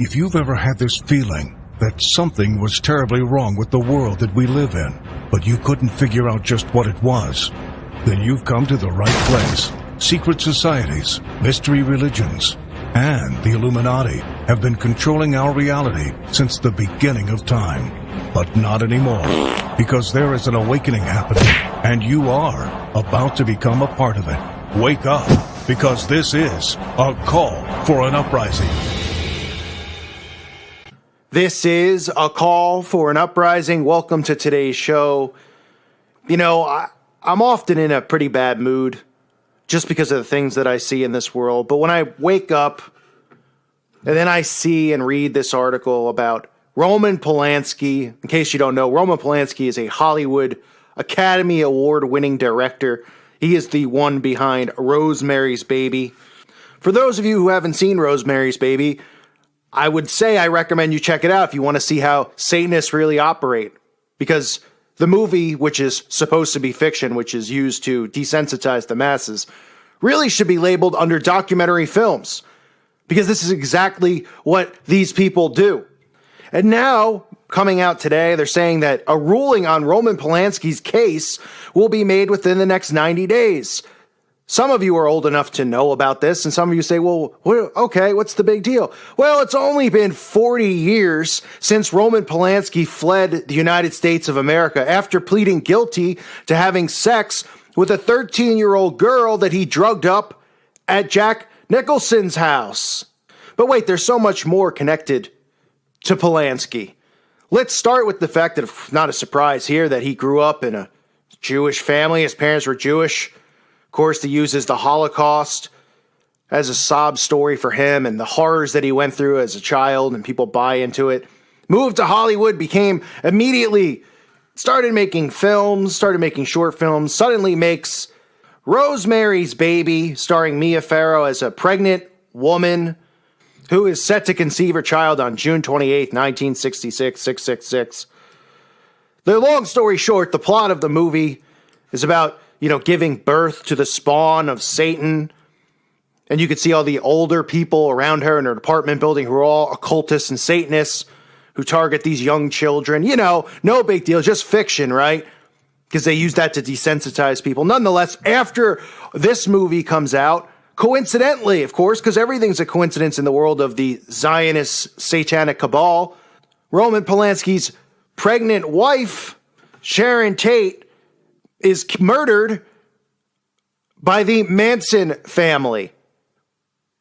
If you've ever had this feeling that something was terribly wrong with the world that we live in, but you couldn't figure out just what it was, then you've come to the right place. Secret societies, mystery religions, and the Illuminati have been controlling our reality since the beginning of time. But not anymore, because there is an awakening happening, and you are about to become a part of it. Wake up, because this is a call for an uprising. This is a call for an uprising. Welcome to today's show. You know, I'm often in a pretty bad mood just because of the things that I see in this world. But when I wake up and then I see and read this article about Roman Polanski, in case you don't know, Roman Polanski is a Hollywood Academy Award-winning director. He is the one behind Rosemary's Baby. For those of you who haven't seen Rosemary's Baby, I would say I recommend you check it out if you want to see how Satanists really operate. Because the movie, which is supposed to be fiction, which is used to desensitize the masses, really should be labeled under documentary films. Because this is exactly what these people do. And now, coming out today, they're saying that a ruling on Roman Polanski's case will be made within the next 90 days. Some of you are old enough to know about this, and some of you say, well, okay, what's the big deal? Well, it's only been 40 years since Roman Polanski fled the United States of America after pleading guilty to having sex with a 13-year-old girl that he drugged up at Jack Nicholson's house. But wait, there's so much more connected to Polanski. Let's start with the fact that, not a surprise here, that he grew up in a Jewish family. His parents were Jewish. Of course, he uses the Holocaust as a sob story for him and the horrors that he went through as a child, and people buy into it. Moved to Hollywood, started making films, started making short films, suddenly makes Rosemary's Baby, starring Mia Farrow as a pregnant woman who is set to conceive her child on June 28th, 1966, 666. The long story short, the plot of the movie is about giving birth to the spawn of Satan. And you could see all the older people around her in her apartment building who are all occultists and Satanists who target these young children. No big deal, just fiction, right? Because they use that to desensitize people. Nonetheless, after this movie comes out, coincidentally, of course, because everything's a coincidence in the world of the Zionist satanic cabal, Roman Polanski's pregnant wife, Sharon Tate, is murdered by the Manson family.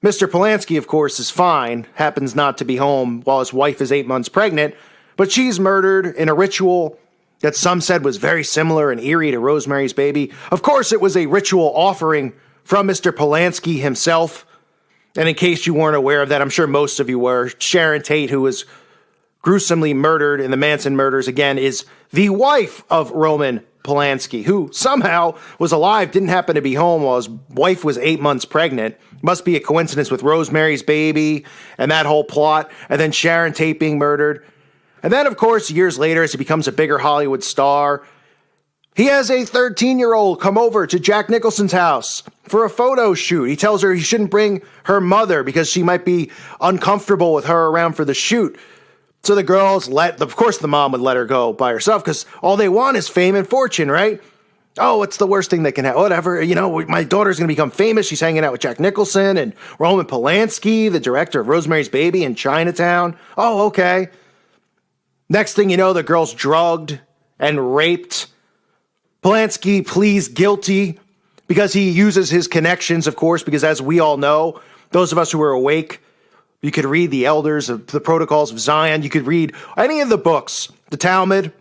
Mr. Polanski, of course, is fine, happens not to be home while his wife is 8 months pregnant, but she's murdered in a ritual that some said was very similar and eerie to Rosemary's Baby. Of course, it was a ritual offering from Mr. Polanski himself. And in case you weren't aware of that, I'm sure most of you were, Sharon Tate, who was gruesomely murdered in the Manson murders, again, is the wife of Roman Polanski, who somehow was alive, didn't happen to be home while his wife was 8 months pregnant. Must be a coincidence with Rosemary's Baby and that whole plot, and then Sharon Tate being murdered. And then, of course, years later, as he becomes a bigger Hollywood star, he has a 13-year-old come over to Jack Nicholson's house for a photo shoot. He tells her he shouldn't bring her mother because she might be uncomfortable with her around for the shoot. So the girls of course the mom would let her go by herself because all they want is fame and fortune, right? Oh, what's the worst thing that can happen? Whatever, my daughter's going to become famous. She's hanging out with Jack Nicholson and Roman Polanski, the director of Rosemary's Baby in Chinatown. Oh, okay. Next thing you know, the girl's drugged and raped. Polanski pleads guilty because he uses his connections, of course, because as we all know, those of us who are awake, you could read the Elders of the Protocols of Zion. You could read any of the books, the Talmud,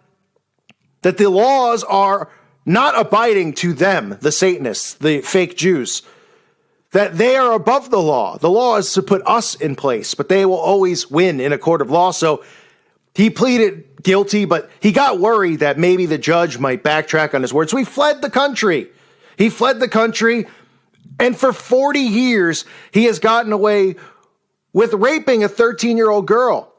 that the laws are not abiding to them, the Satanists, the fake Jews, that they are above the law. The law is to put us in place, but they will always win in a court of law. So he pleaded guilty, but he got worried that maybe the judge might backtrack on his word. So he fled the country. And for 40 years, he has gotten away with raping a 13-year-old girl.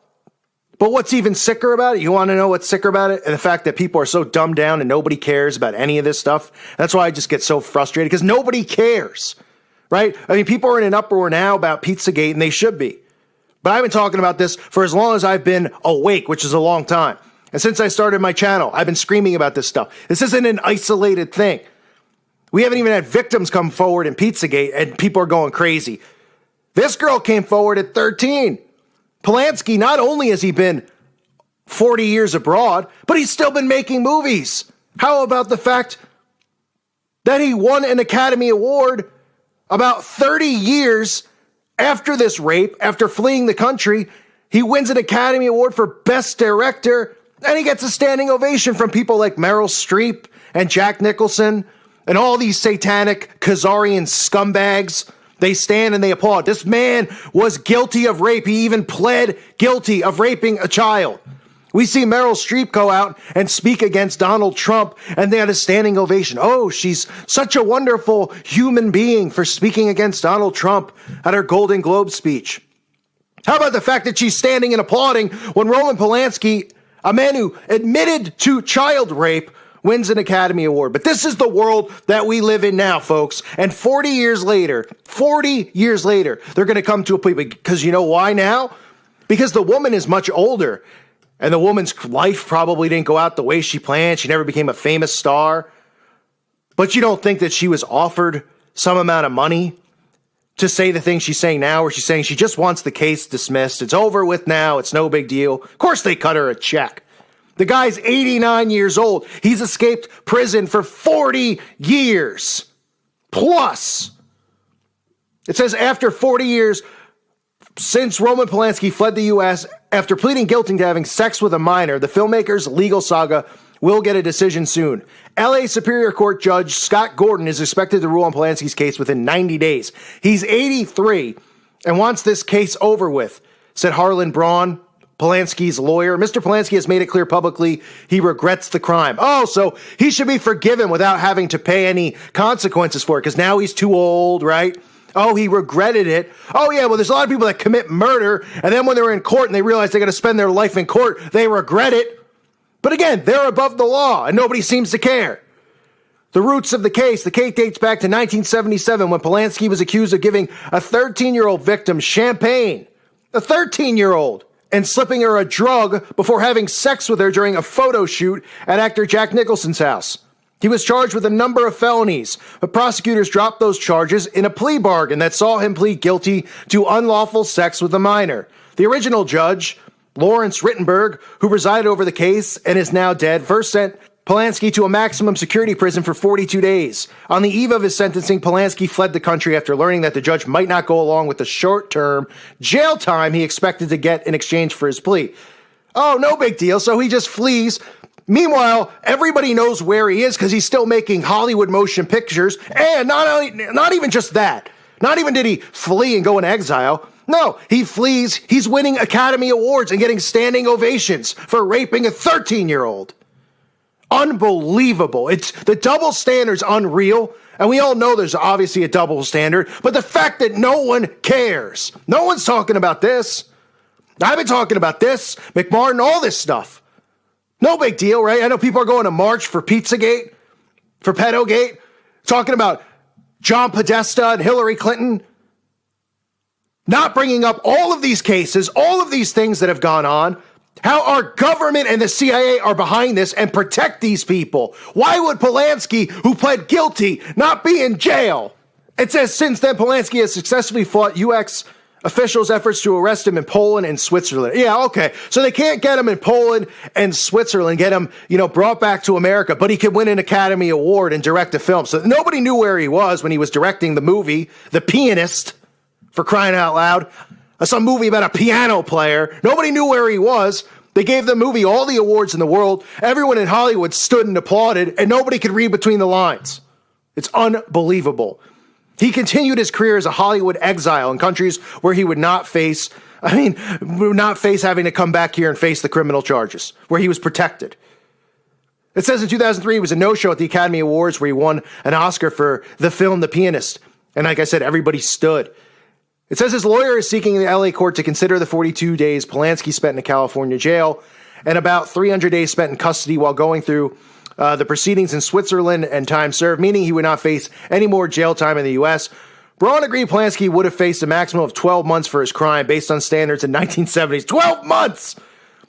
But what's even sicker about it? You want to know what's sicker about it? And the fact that people are so dumbed down and nobody cares about any of this stuff. That's why I just get so frustrated, because nobody cares, right? I mean, people are in an uproar now about Pizzagate, and they should be. But I've been talking about this for as long as I've been awake, which is a long time. And since I started my channel, I've been screaming about this stuff. This isn't an isolated thing. We haven't even had victims come forward in Pizzagate, and people are going crazy. This girl came forward at 13. Polanski, not only has he been 40 years abroad, but he's still been making movies. How about the fact that he won an Academy Award about 30 years after this rape, after fleeing the country? He wins an Academy Award for Best Director, and he gets a standing ovation from people like Meryl Streep and Jack Nicholson and all these satanic Khazarian scumbags. They stand and they applaud. This man was guilty of rape. He even pled guilty of raping a child. We see Meryl Streep go out and speak against Donald Trump, and they had a standing ovation. Oh, she's such a wonderful human being for speaking against Donald Trump at her Golden Globe speech. How about the fact that she's standing and applauding when Roman Polanski, a man who admitted to child rape, wins an Academy Award? But this is the world that we live in now, folks. And 40 years later, they're going to come to a point, because you know why now? Because the woman is much older, and the woman's life probably didn't go out the way she planned. She never became a famous star. But you don't think that she was offered some amount of money to say the things she's saying now, where she's saying she just wants the case dismissed. It's over with now. It's no big deal. Of course they cut her a check. The guy's 89 years old. He's escaped prison for 40 years plus. It says after 40 years, since Roman Polanski fled the U.S. after pleading guilty to having sex with a minor, the filmmaker's legal saga will get a decision soon. L.A. Superior Court Judge Scott Gordon is expected to rule on Polanski's case within 90 days. He's 83 and wants this case over with, said Harlan Braun, Polanski's lawyer. Mr. Polanski has made it clear publicly he regrets the crime. Oh, so he should be forgiven without having to pay any consequences for it, because now he's too old, right? Oh, he regretted it. Oh, yeah, well, there's a lot of people that commit murder, and then when they're in court and they realize they're going to spend their life in court, they regret it. But again, they're above the law, and nobody seems to care. The roots of the case dates back to 1977 when Polanski was accused of giving a 13-year-old victim champagne. A 13-year-old. And slipping her a drug before having sex with her during a photo shoot at actor Jack Nicholson's house. He was charged with a number of felonies, but prosecutors dropped those charges in a plea bargain that saw him plead guilty to unlawful sex with a minor. The original judge, Lawrence Rittenberg, who presided over the case and is now dead, first sent Polanski to a maximum security prison for 42 days. On the eve of his sentencing, Polanski fled the country after learning that the judge might not go along with the short-term jail time he expected to get in exchange for his plea. Oh, no big deal. So he just flees. Meanwhile, everybody knows where he is because he's still making Hollywood motion pictures. And not even just that. Not even did he flee and go in exile. No, he flees. He's winning Academy Awards and getting standing ovations for raping a 13-year-old. Unbelievable. It's the double standard's unreal. And we all know there's obviously a double standard. But the fact that no one cares. No one's talking about this. I've been talking about this, McMartin, all this stuff. No big deal, right? I know people are going to march for Pizzagate, for Pedogate, talking about John Podesta and Hillary Clinton. Not bringing up all of these cases, all of these things that have gone on. How our government and the CIA are behind this and protect these people. Why would Polanski, who pled guilty, not be in jail? It says since then, Polanski has successfully fought U.S. officials' efforts to arrest him in Poland and Switzerland. Yeah, okay. So they can't get him in Poland and Switzerland, get him, brought back to America, but he could win an Academy Award and direct a film. So nobody knew where he was when he was directing the movie, The Pianist, for crying out loud. Some movie about a piano player. Nobody knew where he was. They gave the movie all the awards in the world. Everyone in Hollywood stood and applauded, and nobody could read between the lines. It's unbelievable. He continued his career as a Hollywood exile in countries where he would not face having to come back here and face the criminal charges, where he was protected. It says in 2003, he was a no-show at the Academy Awards where he won an Oscar for the film The Pianist. And like I said, everybody stood. It says his lawyer is seeking the LA court to consider the 42 days Polanski spent in a California jail and about 300 days spent in custody while going through the proceedings in Switzerland and time served, meaning he would not face any more jail time in the U.S. Braun agreed Polanski would have faced a maximum of 12 months for his crime based on standards in 1970s. 12 months!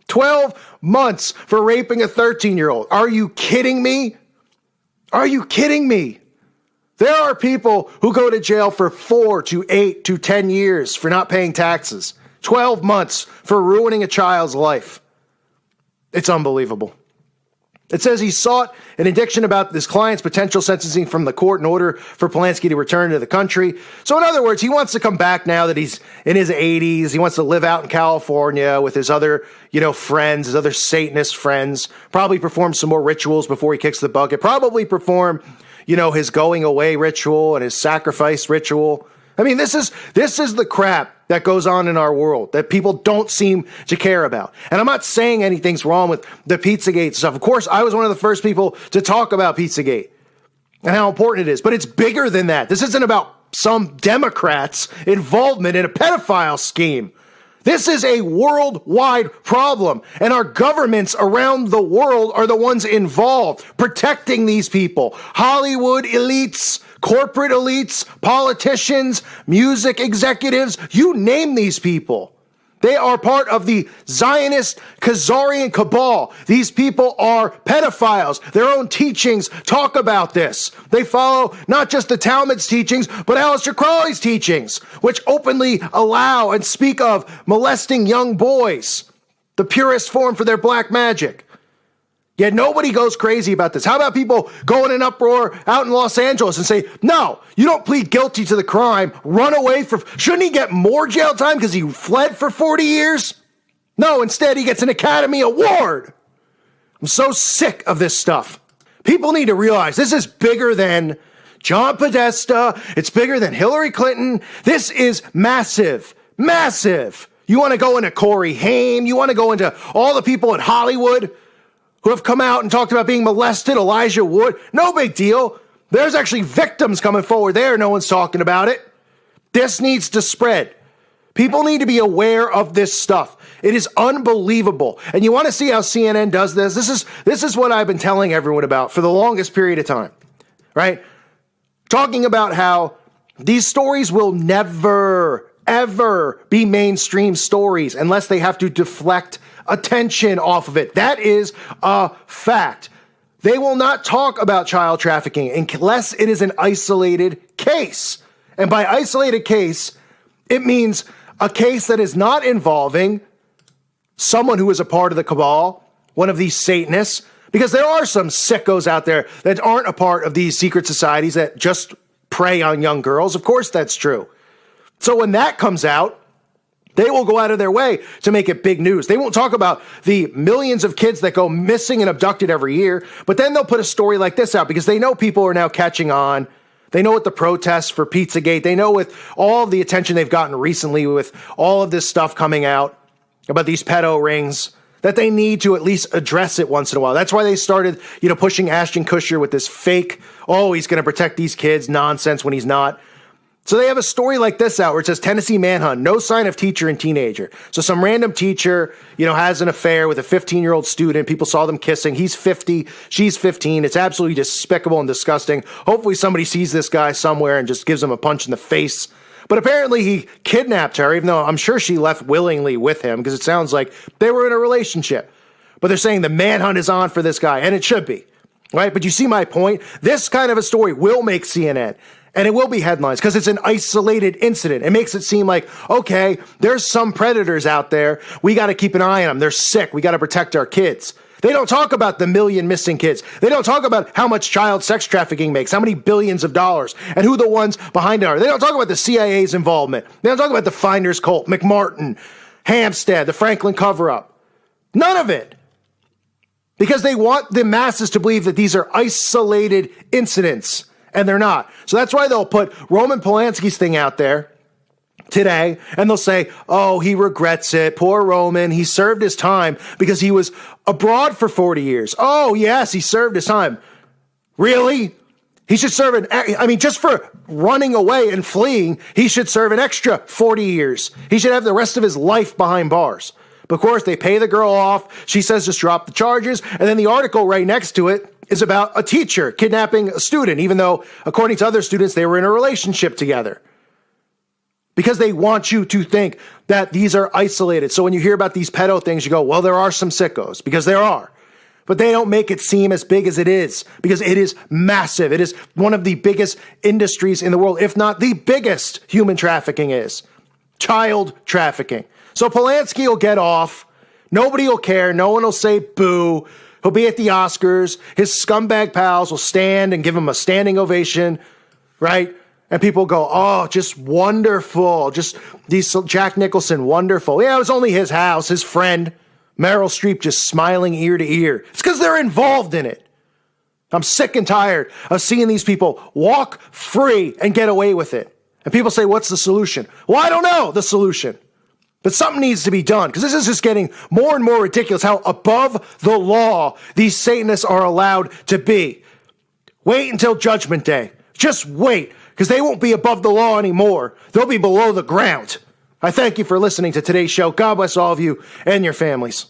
12 months for raping a 13-year-old. Are you kidding me? Are you kidding me? There are people who go to jail for 4 to 8 to 10 years for not paying taxes. 12 months for ruining a child's life. It's unbelievable. It says he sought an indiction about his client's potential sentencing from the court in order for Polanski to return to the country. So in other words, he wants to come back now that he's in his 80s. He wants to live out in California with his other, friends, his other Satanist friends. Probably perform some more rituals before he kicks the bucket. Probably perform, his going away ritual and his sacrifice ritual. I mean, this is the crap that goes on in our world that people don't seem to care about. And I'm not saying anything's wrong with the Pizzagate stuff. Of course, I was one of the first people to talk about Pizzagate and how important it is. But it's bigger than that. This isn't about some Democrats' involvement in a pedophile scheme. This is a worldwide problem, and our governments around the world are the ones involved, protecting these people. Hollywood elites, corporate elites, politicians, music executives, you name these people. They are part of the Zionist Khazarian cabal. These people are pedophiles. Their own teachings talk about this. They follow not just the Talmud's teachings, but Aleister Crowley's teachings, which openly allow and speak of molesting young boys, the purest form for their black magic. Yet nobody goes crazy about this. How about people go in an uproar out in Los Angeles and say, no, you don't plead guilty to the crime, run away shouldn't he get more jail time because he fled for 40 years? No, instead he gets an Academy Award. I'm so sick of this stuff. People need to realize this is bigger than John Podesta. It's bigger than Hillary Clinton. This is massive, massive. You want to go into Corey Haim. You want to go into all the people in Hollywood who have come out and talked about being molested, Elijah Wood. No big deal. There's actually victims coming forward there. No one's talking about it. This needs to spread. People need to be aware of this stuff. It is unbelievable. And you want to see how CNN does this? This is what I've been telling everyone about for the longest period of time, right? Talking about how these stories will never, ever be mainstream stories unless they have to deflect attention off of it. That is a fact. They will not talk about child trafficking unless it is an isolated case. And by isolated case, it means a case that is not involving someone who is a part of the cabal, one of these Satanists, because there are some sickos out there that aren't a part of these secret societies that just prey on young girls. Of course that's true. So when that comes out, they will go out of their way to make it big news. They won't talk about the millions of kids that go missing and abducted every year, but then they'll put a story like this out because they know people are now catching on. They know with the protests for Pizzagate, they know with all of the attention they've gotten recently with all of this stuff coming out about these pedo rings, that they need to at least address it once in a while. That's why they started, pushing Ashton Kutcher with this fake, he's going to protect these kids nonsense when he's not. So they have a story like this out where it says Tennessee manhunt, no sign of teacher and teenager. So some random teacher, has an affair with a 15-year-old student. People saw them kissing. He's 50. She's 15. It's absolutely despicable and disgusting. Hopefully somebody sees this guy somewhere and just gives him a punch in the face. But apparently he kidnapped her, even though I'm sure she left willingly with him because it sounds like they were in a relationship. But they're saying the manhunt is on for this guy, and it should be, right? But you see my point? This kind of a story will make CNN. And it will be headlines because it's an isolated incident. It makes it seem like, okay, there's some predators out there. We got to keep an eye on them. They're sick. We got to protect our kids. They don't talk about the million missing kids. They don't talk about how much child sex trafficking makes, how many billions of dollars, and who the ones behind it are. They don't talk about the CIA's involvement. They don't talk about the Finders Cult, McMartin, Hampstead, the Franklin cover-up. None of it. Because they want the masses to believe that these are isolated incidents. And they're not. So that's why they'll put Roman Polanski's thing out there today, and they'll say, he regrets it. Poor Roman. He served his time because he was abroad for 40 years. Oh, yes, he served his time. Really? He should serve just for running away and fleeing, he should serve an extra 40 years. He should have the rest of his life behind bars. But of course, they pay the girl off. She says just drop the charges. And then the article right next to it is about a teacher kidnapping a student, even though, according to other students, they were in a relationship together. because they want you to think that these are isolated. So when you hear about these pedo things, you go, well, there are some sickos, because there are. But they don't make it seem as big as it is, because it is massive. It is one of the biggest industries in the world, if not the biggest human trafficking is. Child trafficking. So Polanski will get off. Nobody will care. No one will say boo. He'll be at the Oscars. His scumbag pals will stand and give him a standing ovation, right? And people go, oh, just wonderful. Just these Jack Nicholson, wonderful. Yeah, it was only his house, his friend. Meryl Streep just smiling ear to ear. It's because they're involved in it. I'm sick and tired of seeing these people walk free and get away with it. And people say, what's the solution? Well, I don't know the solution. But something needs to be done, because this is just getting more and more ridiculous how above the law these Satanists are allowed to be. Wait until Judgment Day. Just wait, because they won't be above the law anymore. They'll be below the ground. I thank you for listening to today's show. God bless all of you and your families.